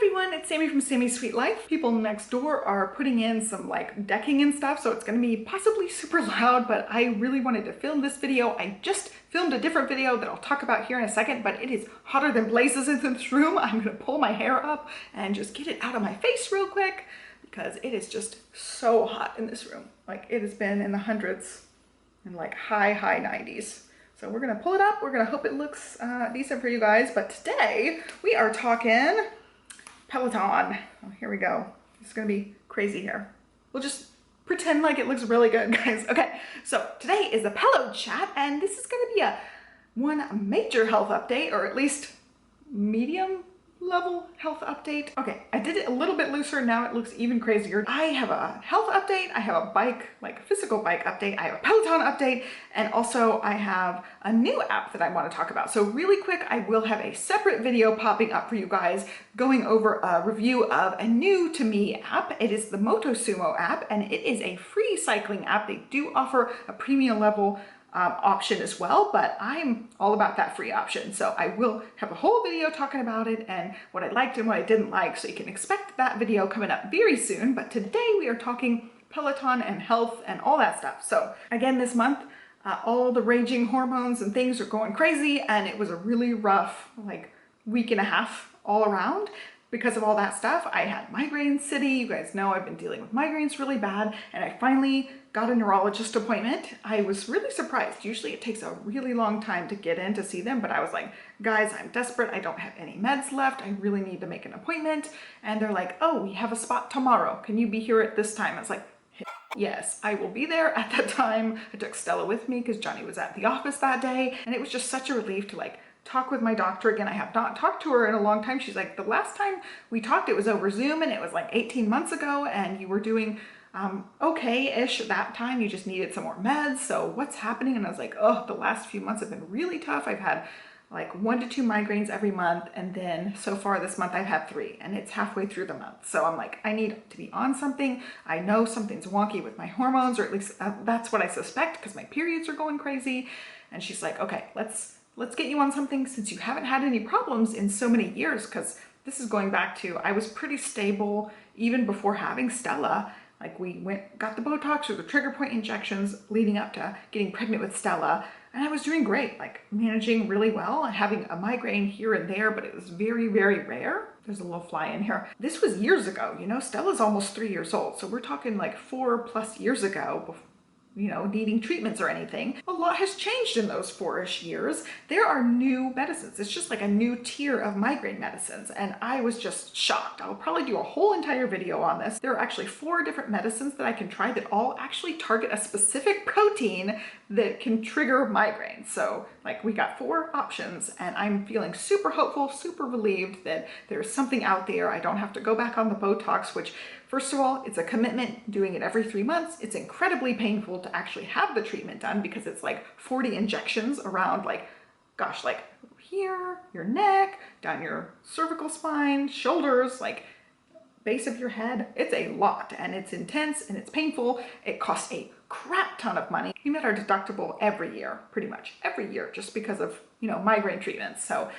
everyone, it's Sami from Sami's Sweet Life. People next door are putting in some like decking and stuff, so it's gonna be possibly super loud, but I really wanted to film this video. I just filmed a different video that I'll talk about here in a second, but it is hotter than blazes in this room. I'm gonna pull my hair up and just get it out of my face real quick because it is just so hot in this room. Like it has been in the hundreds and like high 90s. So we're gonna pull it up. We're gonna hope it looks decent for you guys. But today we are talking Peloton. Oh, here we go. It's gonna be crazy here. We'll just pretend like it looks really good, guys. Okay, so today is a PELOCHAT, and this is gonna be one major health update, or at least medium level health update. Okay, I did it a little bit looser. Now it looks even crazier. I have a health update. I have a bike, like physical bike update. I have a Peloton update, and also I have a new app that I want to talk about. So really quick, I will have a separate video popping up for you guys going over a review of a new to me app. It is the MotoSumo app, and it is a free cycling app. They do offer a premium level option as well, but I'm all about that free option. So I will have a whole video talking about it and what I liked and what I didn't like. So you can expect that video coming up very soon. But today we are talking Peloton and health and all that stuff. So again, this month, all the raging hormones and things are going crazy. And it was a really rough like week and a half all around. Because of all that stuff, I had Migraine City. You guys know I've been dealing with migraines really bad, and I finally got a neurologist appointment. I was really surprised. Usually it takes a really long time to get in to see them, but I was like, guys, I'm desperate. I don't have any meds left. I really need to make an appointment. And they're like, oh, we have a spot tomorrow. Can you be here at this time? I was like, yes, I will be there at that time. I took Stella with me because Johnny was at the office that day, and it was just such a relief to like talk with my doctor again. I have not talked to her in a long time. She's like, the last time we talked, it was over Zoom, and it was like 18 months ago, and you were doing okay-ish that time. You just needed some more meds. So what's happening? And I was like, oh, the last few months have been really tough. I've had like 1 to 2 migraines every month, and then so far this month I've had 3, and it's halfway through the month. So I'm like, I need to be on something. I know something's wonky with my hormones, or at least that's what I suspect, because my periods are going crazy. And she's like, okay, let's get you on something since you haven't had any problems in so many years, because this is going back to, I was pretty stable even before having Stella. Like we got the Botox or the trigger point injections leading up to getting pregnant with Stella, and I was doing great, like managing really well and having a migraine here and there, but it was very, very rare. There's a little fly in here. This was years ago, you know, Stella's almost 3 years old. So we're talking like 4+ years ago, you know, needing treatments or anything. A lot has changed in those 4-ish years. There are new medicines. It's just like a new tier of migraine medicines, and I was just shocked. I'll probably do a whole entire video on this. There are actually 4 different medicines that I can try that all actually target a specific protein that can trigger migraine. So like we got 4 options, and I'm feeling super hopeful, super relieved that there's something out there. I don't have to go back on the Botox, which first of all, it's a commitment doing it every 3 months. It's incredibly painful to actually have the treatment done because it's like 40 injections around like, gosh, like here, your neck, down your cervical spine, shoulders, like base of your head. It's a lot, and it's intense and it's painful. It costs a crap ton of money. We met our deductible every year, pretty much every year, just because of, you know, migraine treatments. So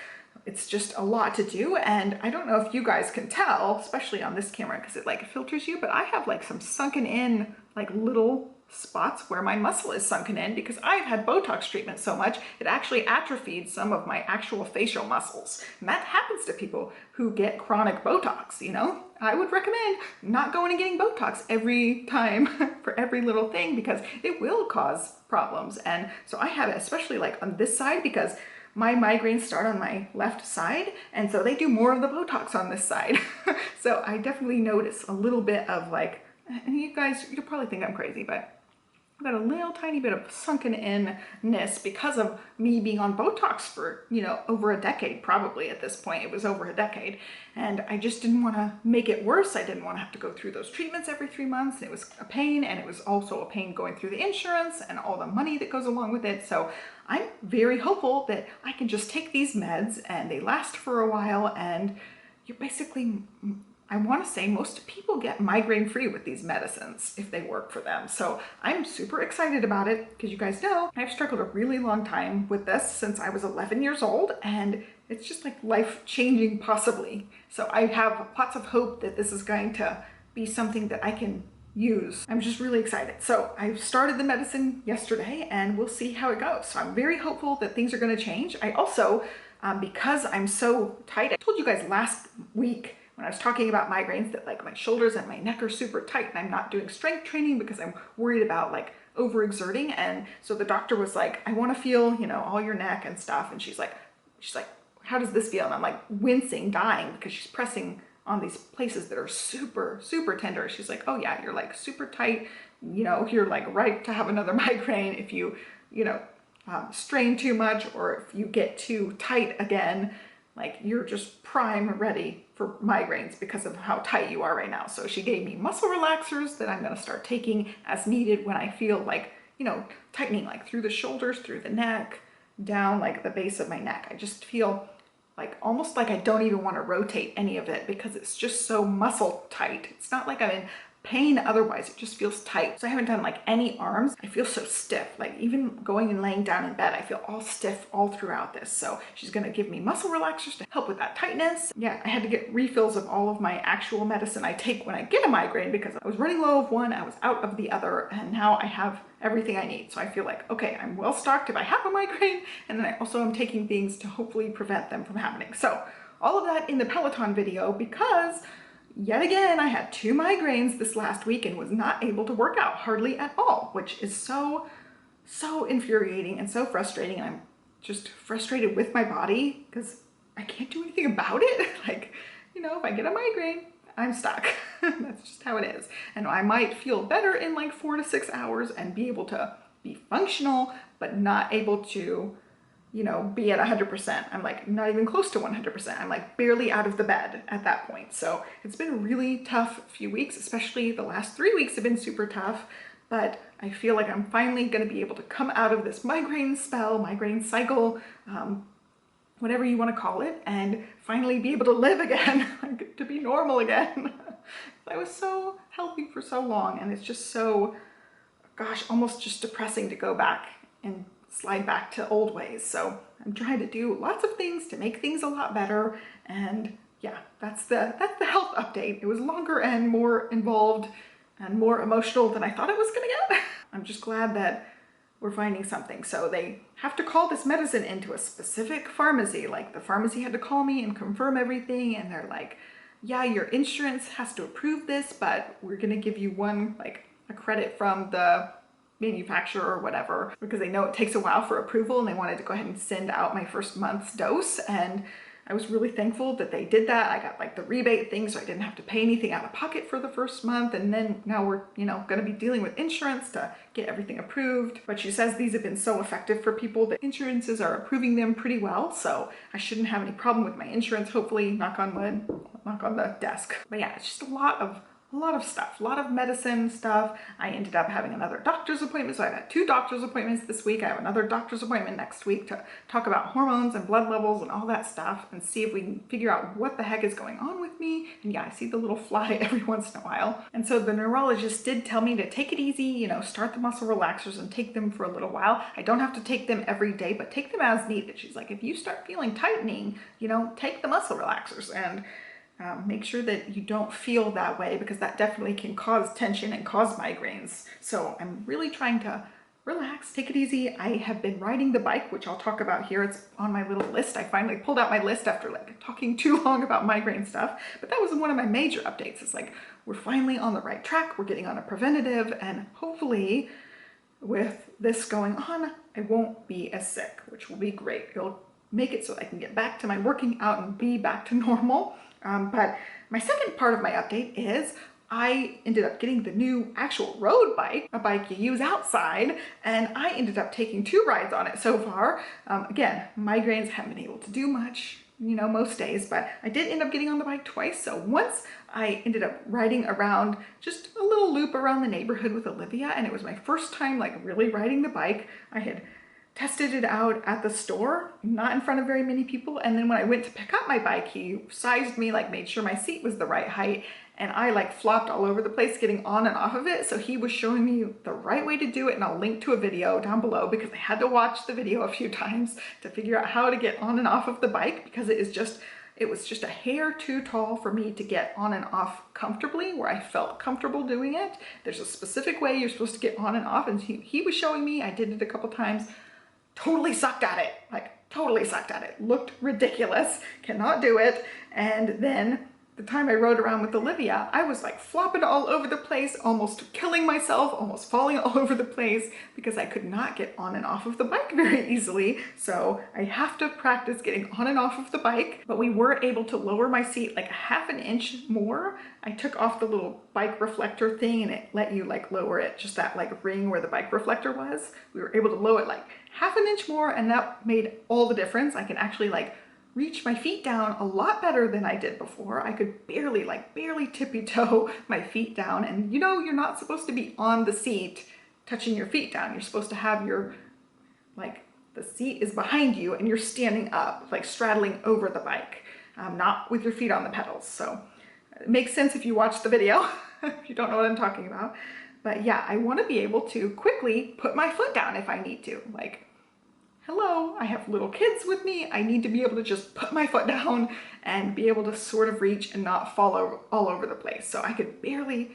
it's just a lot to do, and I don't know if you guys can tell, especially on this camera because it like filters you, but I have like some sunken in like little spots where my muscle is sunken in because I've had Botox treatment so much it actually atrophied some of my actual facial muscles. And that happens to people who get chronic Botox, you know. I would recommend not going and getting Botox every time for every little thing because it will cause problems. And so I have it especially like on this side because my migraines start on my left side, and so they do more of the Botox on this side. So I definitely notice a little bit of like, and you guys, you'll probably think I'm crazy, but I've got a little tiny bit of sunken in-ness because of me being on Botox for, you know, over a decade, probably at this point. It was over a decade. And I just didn't want to make it worse. I didn't want to have to go through those treatments every 3 months. And it was a pain, and it was also a pain going through the insurance and all the money that goes along with it. So I'm very hopeful that I can just take these meds and they last for a while, and you're basically, I want to say most people get migraine free with these medicines if they work for them. So I'm super excited about it because you guys know I've struggled a really long time with this since I was 11 years old, and it's just like life-changing possibly. So I have lots of hope that this is going to be something that I can use. I'm just really excited. So I started the medicine yesterday and we'll see how it goes. So I'm very hopeful that things are going to change. I also, because I'm so tight, I told you guys last week when I was talking about migraines that like my shoulders and my neck are super tight and I'm not doing strength training because I'm worried about like overexerting. And so the doctor was like, I want to feel, you know, all your neck and stuff. And she's like, how does this feel? And I'm like wincing, dying because she's pressing on these places that are super, super tender. She's like, oh yeah, you're like super tight. You know, you're like right to have another migraine if you, you know, strain too much or if you get too tight again, like you're just prime ready for migraines because of how tight you are right now. So she gave me muscle relaxers that I'm going to start taking as needed when I feel like, you know, tightening like through the shoulders, through the neck, down like the base of my neck. I just feel like almost like I don't even want to rotate any of it because it's just so muscle tight. It's not like I'm in pain otherwise, it just feels tight. So I haven't done like any arms. I feel so stiff, like even going and laying down in bed, I feel all stiff all throughout this. So she's going to give me muscle relaxers to help with that tightness. Yeah, I had to get refills of all of my actual medicine I take when I get a migraine because I was running low of one, I was out of the other, and now I have everything I need. So I feel like, okay, I'm well stocked if I have a migraine, and then I also am taking things to hopefully prevent them from happening. So all of that in the Peloton video because yet again, I had 2 migraines this last week and was not able to work out hardly at all, which is so infuriating and so frustrating. And I'm just frustrated with my body because I can't do anything about it. Like, you know, if I get a migraine, I'm stuck. That's just how it is. And I might feel better in like 4 to 6 hours and be able to be functional, but not able to, you know, be at 100%. I'm like not even close to 100%. I'm like barely out of the bed at that point. So it's been a really tough few weeks, especially the last 3 weeks have been super tough, but I feel like I'm finally going to be able to come out of this migraine spell, migraine cycle, whatever you want to call it, and finally be able to live again, to be normal again. I was so healthy for so long and it's just so, gosh, almost just depressing to go back and slide back to old ways. So I'm trying to do lots of things to make things a lot better. And yeah, that's the health update. It was longer and more involved and more emotional than I thought it was gonna get. I'm just glad that we're finding something. So they have to call this medicine into a specific pharmacy. Like the pharmacy had to call me and confirm everything. And they're like, yeah, your insurance has to approve this, but we're gonna give you one, like a credit from the manufacturer or whatever, because they know it takes a while for approval and they wanted to go ahead and send out my first month's dose. And I was really thankful that they did that. I got like the rebate thing, so I didn't have to pay anything out of pocket for the first month. And then now we're, you know, going to be dealing with insurance to get everything approved. But she says these have been so effective for people that insurances are approving them pretty well. So I shouldn't have any problem with my insurance, hopefully, knock on wood, knock on the desk. But yeah, it's just a lot of stuff, a lot of medicine stuff. I ended up having another doctor's appointment. So I've had 2 doctor's appointments this week. I have another doctor's appointment next week to talk about hormones and blood levels and all that stuff and see if we can figure out what the heck is going on with me. And yeah, I see the little fly every once in a while. And so the neurologist did tell me to take it easy, you know, start the muscle relaxers and take them for a little while. I don't have to take them every day, but take them as needed. She's like, if you start feeling tightening, you know, take the muscle relaxers and make sure that you don't feel that way because that definitely can cause tension and cause migraines. So I'm really trying to relax, take it easy. I have been riding the bike, which I'll talk about here. It's on my little list. I finally pulled out my list after like talking too long about migraine stuff, but that was one of my major updates. It's like, we're finally on the right track. We're getting on a preventative, and hopefully with this going on, I won't be as sick, which will be great. It'll make it so I can get back to my working out and be back to normal. But my second part of my update is I ended up getting the new actual road bike, a bike you use outside, and I ended up taking 2 rides on it so far. Again, migraines haven't been able to do much, you know, most days, but I did end up getting on the bike twice. So once I ended up riding around just a little loop around the neighborhood with Olivia, and it was my first time like really riding the bike. I had tested it out at the store, not in front of very many people. And then when I went to pick up my bike, he sized me, like made sure my seat was the right height. and I like flopped all over the place getting on and off of it. So he was showing me the right way to do it, and I'll link to a video down below because I had to watch the video a few times to figure out how to get on and off of the bike, because it was just a hair too tall for me to get on and off comfortably where I felt comfortable doing it. There's a specific way you're supposed to get on and off, and he was showing me. I did it a couple times, totally sucked at it, like totally sucked at it, looked ridiculous, cannot do it. And then the time I rode around with Olivia, I was like flopping all over the place, almost killing myself, almost falling all over the place because I could not get on and off of the bike very easily. So I have to practice getting on and off of the bike, but we were able to lower my seat like a half an inch more. I took off the little bike reflector thing and it let you like lower it, just that like ring where the bike reflector was. We were able to lower it like half an inch more, and that made all the difference. I can actually like reach my feet down a lot better than I did before. I could barely tippy toe my feet down. And you know, you're not supposed to be on the seat touching your feet down. You're supposed to have your, like, the seat is behind you and you're standing up, like straddling over the bike, not with your feet on the pedals. So it makes sense if you watch the video, if you don't know what I'm talking about. But yeah, I want to be able to quickly put my foot down if I need to. Like, hello, I have little kids with me. I need to be able to just put my foot down and be able to sort of reach and not fall all over the place. So I could barely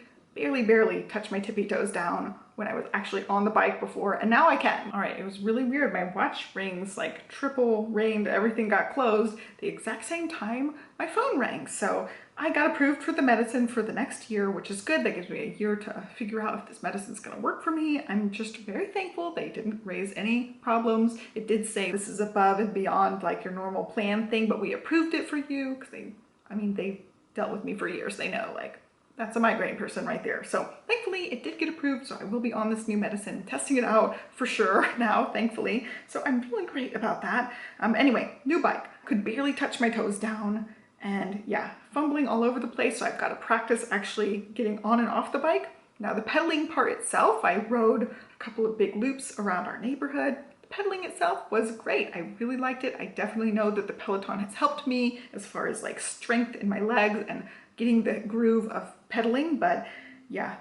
touch my tippy toes down when I was actually on the bike before, and now I can. All right, it was really weird. My watch rings like triple ringed, everything got closed. The exact same time my phone rang. So I got approved for the medicine for the next year, which is good. That gives me a year to figure out if this medicine's gonna work for me. I'm just very thankful they didn't raise any problems. It did say this is above and beyond like your normal plan thing, but we approved it for you because they dealt with me for years. They know, like, that's a migraine person right there. So thankfully it did get approved. So I will be on this new medicine, testing it out for sure now, thankfully. So I'm feeling great about that. Anyway, new bike, could barely touch my toes down. And yeah, fumbling all over the place. So I've got to practice actually getting on and off the bike. Now the pedaling part itself, I rode a couple of big loops around our neighborhood. The pedaling itself was great. I really liked it. I definitely know that the Peloton has helped me as far as like strength in my legs and getting the groove of pedaling. But yeah,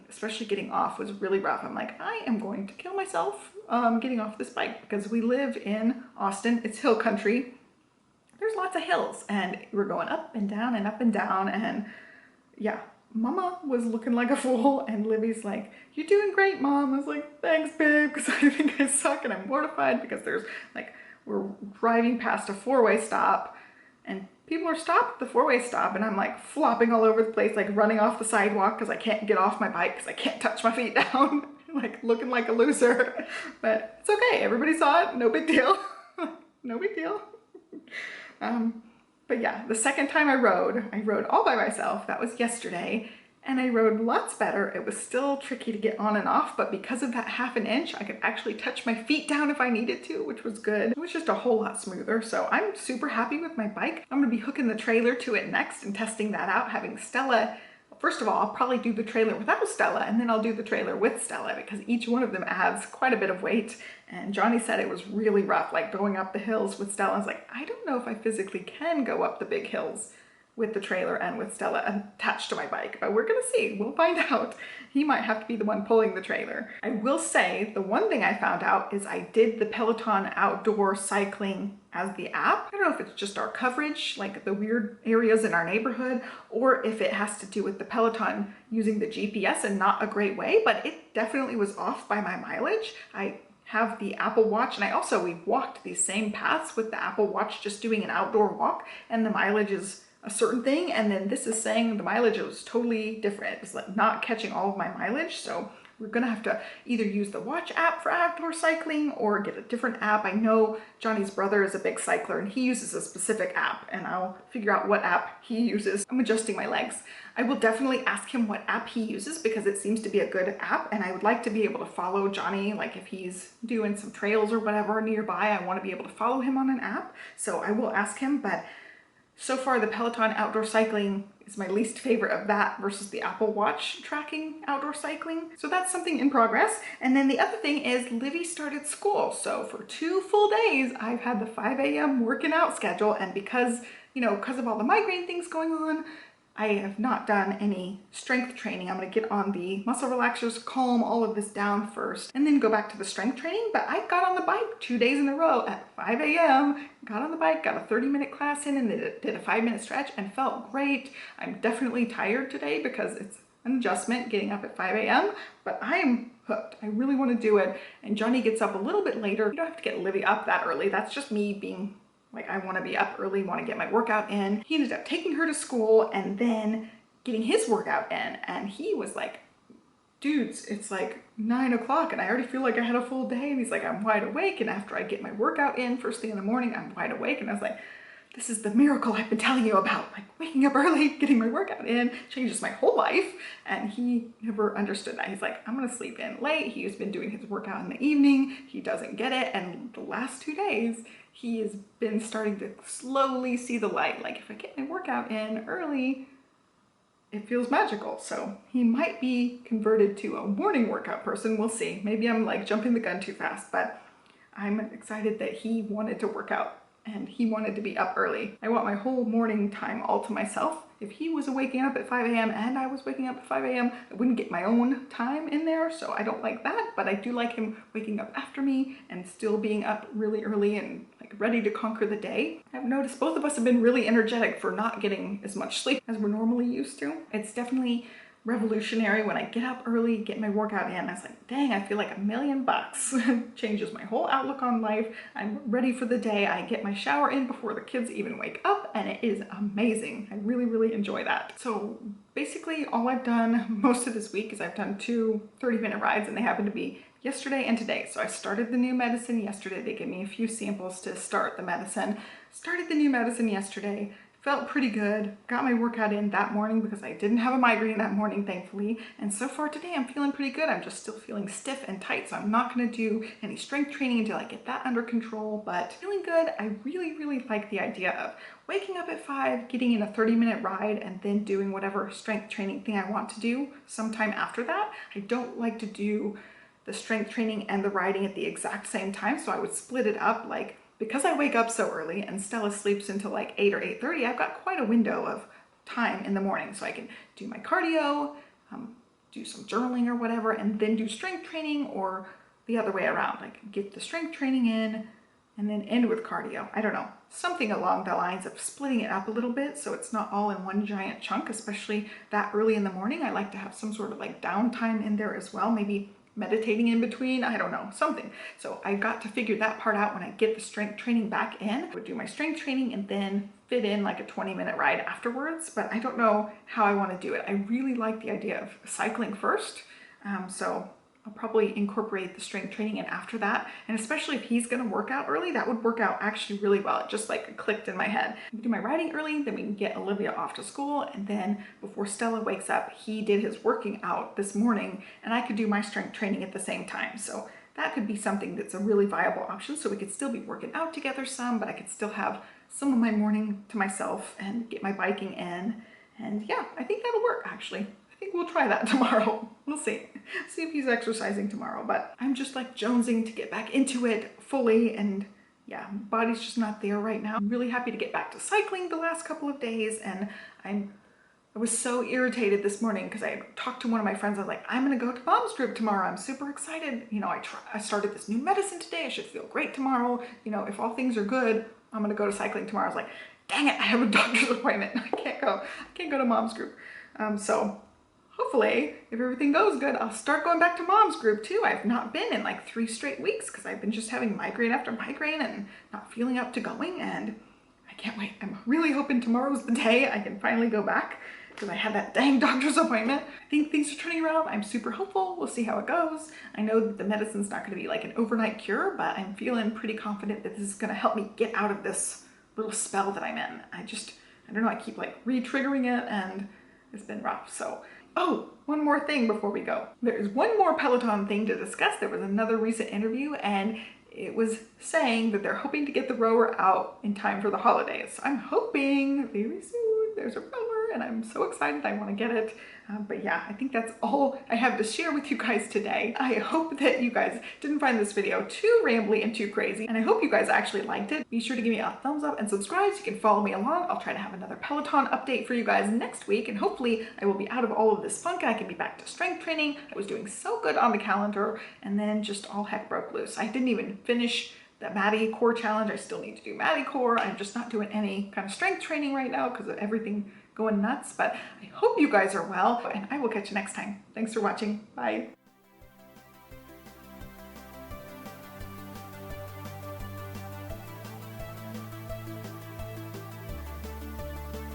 especially getting off was really rough. I'm like, I am going to kill myself getting off this bike because we live in Austin. It's hill country. There's lots of hills and we're going up and down and up and down, and yeah, Mama was looking like a fool and Livy's like, you're doing great, Mom. I was like, thanks, babe, because I think I suck and I'm mortified because we're driving past a four-way stop and people are stopped at the four-way stop and I'm like flopping all over the place, like running off the sidewalk because I can't get off my bike because I can't touch my feet down, like looking like a loser. But it's okay, everybody saw it, no big deal. No big deal. But yeah, the second time I rode all by myself. That was yesterday, and I rode lots better. It was still tricky to get on and off, but because of that half an inch, I could actually touch my feet down if I needed to, which was good. It was just a whole lot smoother. So I'm super happy with my bike. I'm gonna be hooking the trailer to it next and testing that out, having Stella. First of all, I'll probably do the trailer without Stella, and then I'll do the trailer with Stella because each one of them adds quite a bit of weight. And Johnny said it was really rough, like going up the hills with Stella. I was like, I don't know if I physically can go up the big hills with the trailer and with Stella attached to my bike, but we're gonna see, we'll find out. He might have to be the one pulling the trailer. I will say the one thing I found out is I did the Peloton outdoor cycling as the app. I don't know if it's just our coverage, like the weird areas in our neighborhood, or if it has to do with the Peloton using the GPS in not a great way, but it definitely was off by my mileage. I have the Apple Watch, and we walked these same paths with the Apple Watch, just doing an outdoor walk, and the mileage is a certain thing, and then this is saying the mileage was totally different. It's like not catching all of my mileage, so we're gonna have to either use the watch app for outdoor cycling or get a different app. I know Johnny's brother is a big cycler and he uses a specific app, and I'll figure out what app he uses. I'm adjusting my legs. I will definitely ask him what app he uses because it seems to be a good app, and I would like to be able to follow Johnny, like if he's doing some trails or whatever nearby, I want to be able to follow him on an app. So I will ask him, but so far the Peloton outdoor cycling is my least favorite of that versus the Apple Watch tracking outdoor cycling. So that's something in progress. And then the other thing is Livy started school. So for 2 full days, I've had the 5 a.m. working out schedule. And because of all the migraine things going on, I have not done any strength training. I'm gonna get on the muscle relaxers, calm all of this down first, and then go back to the strength training. But I got on the bike 2 days in a row at 5 a.m., got on the bike, got a 30-minute class in, and did a 5-minute stretch and felt great. I'm definitely tired today because it's an adjustment getting up at 5 a.m., but I am hooked. I really wanna do it. And Johnny gets up a little bit later. You don't have to get Olivia up that early. That's just me being like, I want to be up early, want to get my workout in. He ended up taking her to school and then getting his workout in. And he was like, dudes, it's like 9 o'clock and I already feel like I had a full day. And he's like, I'm wide awake. And after I get my workout in first thing in the morning, I'm wide awake. And I was like, this is the miracle I've been telling you about. Like waking up early, getting my workout in, changes my whole life. And he never understood that. He's like, I'm gonna sleep in late. He's been doing his workout in the evening. He doesn't get it. And the last 2 days, he has been starting to slowly see the light. Like if I get my workout in early, it feels magical. So he might be converted to a morning workout person. We'll see. Maybe I'm like jumping the gun too fast, but I'm excited that he wanted to work out and he wanted to be up early. I want my whole morning time all to myself. If he was waking up at 5 a.m. and I was waking up at 5 a.m., I wouldn't get my own time in there, so I don't like that, but I do like him waking up after me and still being up really early and like ready to conquer the day. I've noticed both of us have been really energetic for not getting as much sleep as we're normally used to. It's definitely revolutionary when I get up early, get my workout in. I was like, dang, I feel like $1,000,000. Changes my whole outlook on life. I'm ready for the day. I get my shower in before the kids even wake up, and it is amazing. I really, really enjoy that. So basically all I've done most of this week is I've done 2 30-minute rides, and they happen to be yesterday and today. So I started the new medicine yesterday. They gave me a few samples to start the medicine. Started the new medicine yesterday. Felt pretty good. Got my workout in that morning because I didn't have a migraine that morning, thankfully. And so far today, I'm feeling pretty good. I'm just still feeling stiff and tight, so I'm not gonna do any strength training until I get that under control, but feeling good. I really, really like the idea of waking up at 5, getting in a 30-minute ride, and then doing whatever strength training thing I want to do sometime after that. I don't like to do the strength training and the riding at the exact same time, so I would split it up. Like, because I wake up so early and Stella sleeps until like 8 or 8:30, I've got quite a window of time in the morning, so I can do my cardio, do some journaling or whatever, and then do strength training, or the other way around, like get the strength training in and then end with cardio. I don't know, something along the lines of splitting it up a little bit so it's not all in one giant chunk, especially that early in the morning. I like to have some sort of like downtime in there as well, maybe meditating in between, I don't know, something. So I got to figure that part out when I get the strength training back in. I would do my strength training and then fit in like a 20-minute ride afterwards, but I don't know how I want to do it. I really like the idea of cycling first, so I'll probably incorporate the strength training in after that. And especially if he's gonna work out early, that would work out actually really well. It just like clicked in my head. We do my riding early, then we can get Olivia off to school. And then before Stella wakes up, he did his working out this morning and I could do my strength training at the same time. So that could be something that's a really viable option. So we could still be working out together some, but I could still have some of my morning to myself and get my biking in. And yeah, I think that'll work actually. I think we'll try that tomorrow. We'll see. See if he's exercising tomorrow, but I'm just like jonesing to get back into it fully, and yeah, body's just not there right now. I'm really happy to get back to cycling the last couple of days, and I was so irritated this morning because I talked to one of my friends. I was like, I'm gonna go to mom's group tomorrow. I'm super excited. You know, I started this new medicine today. I should feel great tomorrow. You know, if all things are good, I'm gonna go to cycling tomorrow. I was like, dang it, I have a doctor's appointment. I can't go. I can't go to mom's group. So hopefully, if everything goes good, I'll start going back to mom's group too. I've not been in like 3 straight weeks because I've been just having migraine after migraine and not feeling up to going, and I can't wait. I'm really hoping tomorrow's the day I can finally go back because I had that dang doctor's appointment. I think things are turning around. I'm super hopeful. We'll see how it goes. I know that the medicine's not going to be like an overnight cure, but I'm feeling pretty confident that this is going to help me get out of this little spell that I'm in. I don't know, I keep like re-triggering it and it's been rough. So oh, one more thing before we go. There's one more Peloton thing to discuss. There was another recent interview and it was saying that they're hoping to get the rower out in time for the holidays. So I'm hoping very soon there's a rower and I'm so excited. I want to get it. But yeah, I think that's all I have to share with you guys today. I hope that you guys didn't find this video too rambly and too crazy, and I hope you guys actually liked it. Be sure to give me a thumbs up and subscribe so you can follow me along. I'll try to have another Peloton update for you guys next week, and hopefully I will be out of all of this funk and I can be back to strength training. I was doing so good on the calendar, and then just all heck broke loose. I didn't even finish the Maddie Core Challenge. I still need to do Maddie Core. I'm just not doing any kind of strength training right now because of everything going nuts. But I hope you guys are well, and I will catch you next time. Thanks for watching. Bye.